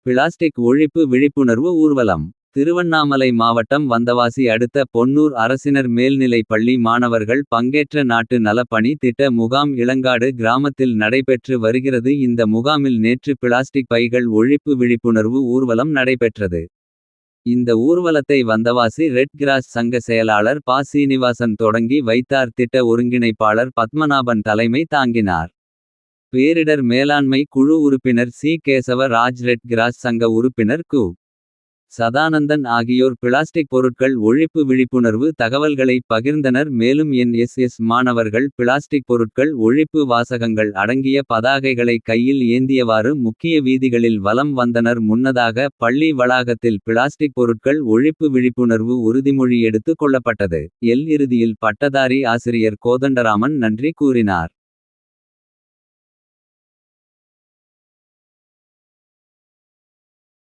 Plastic ஒழிப்பு விழிப்புணர்வு ஊர்வலம். திருவண்ணாமலை மாவட்டம் வந்தவாசி அடுத்த பொன்னூர் அரசினர் மேல்நிலைப் பள்ளி மாணவர்கள் பங்கேற்ற நாட்டு நலப்பணி திட்ட முகாம் இளங்காடு கிராமத்தில் நடைபெற்று வருகிறது. இந்த முகாமில் நேற்று பிளாஸ்டிக் பைகள் ஒழிப்பு விழிப்புணர்வு ஊர்வலம் நடைபெற்றது. இந்த ஊர்வலத்தை வந்தவாசி ரெட் கிராஸ் சங்க செயலாளர் ப. சீனிவாசன் தொடங்கி வைத்தார். திட்ட ஒருங்கிணைப்பாளர் பத்மநாபன் தலைமை தாங்கினார். பேரிடர் மேலாண்மை குழு உறுப்பினர் சி. கேசவ ராஜ், ரெட் கிராஸ் சங்க உறுப்பினர் கு. சதானந்தன் ஆகியோர் பிளாஸ்டிக் பொருட்கள் ஒழிப்பு விழிப்புணர்வு தகவல்களை பகிர்ந்தனர். மேலும் NSS மாணவர்கள் பிளாஸ்டிக் பொருட்கள் ஒழிப்பு வாசகங்கள் அடங்கிய பதாகைகளை கையில் ஏந்தியவாறு முக்கிய வீதிகளில் வலம் வந்தனர். முன்னதாக பள்ளி வளாகத்தில் பிளாஸ்டிக் பொருட்கள் ஒழிப்பு விழிப்புணர்வு உறுதிமொழி எடுத்துக் கொள்ளப்பட்டது. இறுதியில் பட்டதாரி ஆசிரியர் கோதண்டராமன் நன்றி கூறினார்.